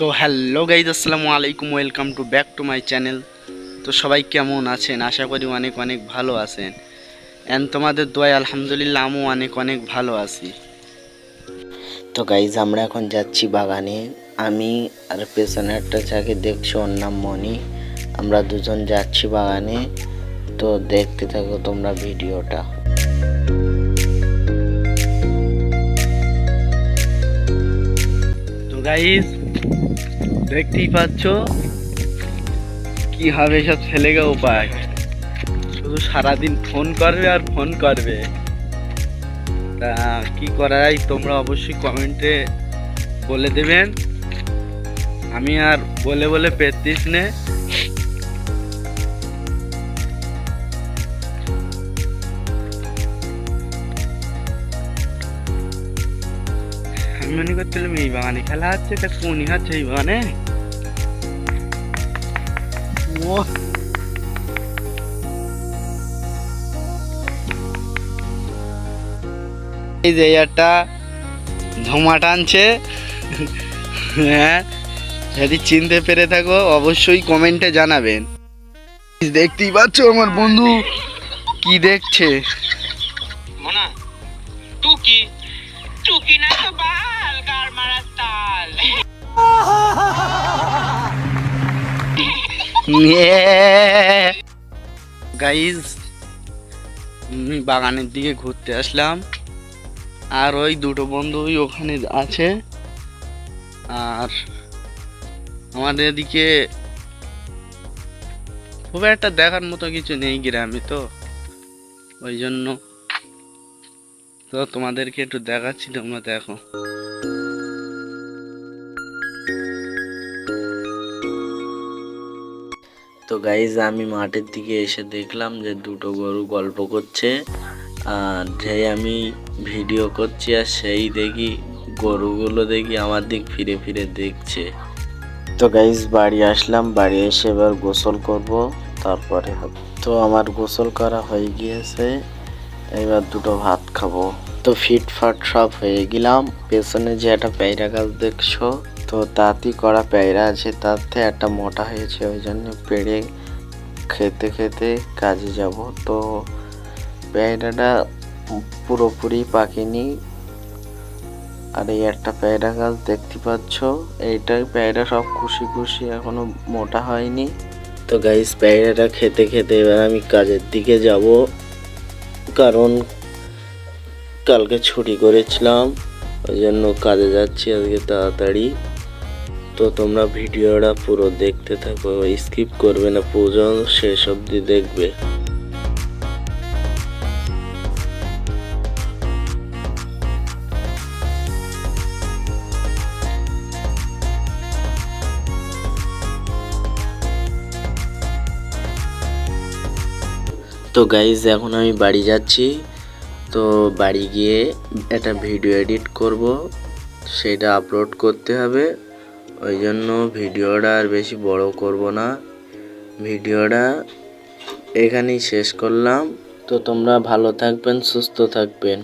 তো hello guys, আসসালামু আলাইকুম, welcome to back to my channel. তো সবাই কেমন আছেন? আশা করি অনেক অনেক ভালো আছেন। অ্যান্ড তোমাদের দোয়ায় আলহামদুলিল্লাহ আমিও অনেক অনেক ভালো আছি। তো গাইজ আমরা এখন যাচ্ছি বাগানে। আমি আর পেছনে একটা যাকে দেখছো ওর নাম মনি। আমরা দুজন যাচ্ছি বাগানে। তো দেখতে থাকো তোমরা ভিডিওটা। তো গাইজ দেখতেই পাচ্ছ কি হবে সব ছেলেকে উপায়, শুধু সারাদিন ফোন করবে আর ফোন করবে। তা কি করা যায় তোমরা অবশ্যই কমেন্টে বলে দেবেন। আমি আর বলে বলে পেতিস নে। আমি মনে করছিলাম এই বাগানে খেলা হচ্ছে, তা কোনই হচ্ছে এই বাগানে। ও এই যে একটা ধোঁয়া টানছে। হ্যাঁ, যদি চিনতে পেরে থাকো অবশ্যই কমেন্টে জানাবেন। দেখতেই পাচ্ছ আমার বন্ধু কি দেখছে। মনা টুকি টুকি না তো বাল কার মারার তাল। গাইজ আমি বাগানের দিকে ঘুরতে আসলাম, আর ওই দুটো বন্ধুই ওখানে আছে। আর আমাদের এদিকে খুব একটা দেখার মতো কিছু নেই গ্রামে, তো ওই জন্য তো তোমাদেরকে একটু দেখাচ্ছি, তোমরা দেখো। তো গাইজ আমি মাঠের দিকে এসে দেখলাম যে দুটো গরু গল্প করছে। আর যেই আমি ভিডিও করছি আর সেই দেখি গরুগুলো দেখি আমার দিক ফিরে ফিরে দেখছে। তো গাইজ বাড়ি আসলাম, বাড়ি এসে এবার গোসল করব, তারপরে হবে। তো আমার গোসল করা হয়ে গিয়েছে, এবার দুটো ভাত খাবো। তো ফিটফাট সব হয়ে গেলাম। পেছনে যে একটা পেয়ারা গাছ দেখছো, তো তাঁতি করা পেয়ারা আছে, তাতে একটা মোটা হয়েছে, ওই জন্য পেড়ে খেতে খেতে কাজে যাব। তো পেয়ারাটা পুরোপুরি পাকেনি। আর এই একটা পেয়ারা গাছ দেখতে পাচ্ছ, এইটাই পেয়ারা সব খুশি খুশি, এখনো মোটা হয়নি। তো গাইস পেয়ারাটা খেতে খেতে এবার আমি কাজের দিকে যাব, কারণ কালকে ছুটি করেছিলাম, ওই জন্য কাজে যাচ্ছি আজকে তাড়াতাড়ি। তো তোমরা ভিডিওটা পুরো দেখতে থাকো, স্কিপ করবে না, পুরো শেষ অবধি দেখবে। তো গাইজ এখন আমি বাড়ি যাচ্ছি। তো বাড়ি গিয়ে একটা ভিডিও এডিট করব, সেটা আপলোড করতে হবে। ওই জন্য ভিডিওটা আর বেশি বড় করব না, ভিডিওটা এখানেই শেষ করলাম। তো তোমরা ভালো থাকবেন, সুস্থ থাকবেন।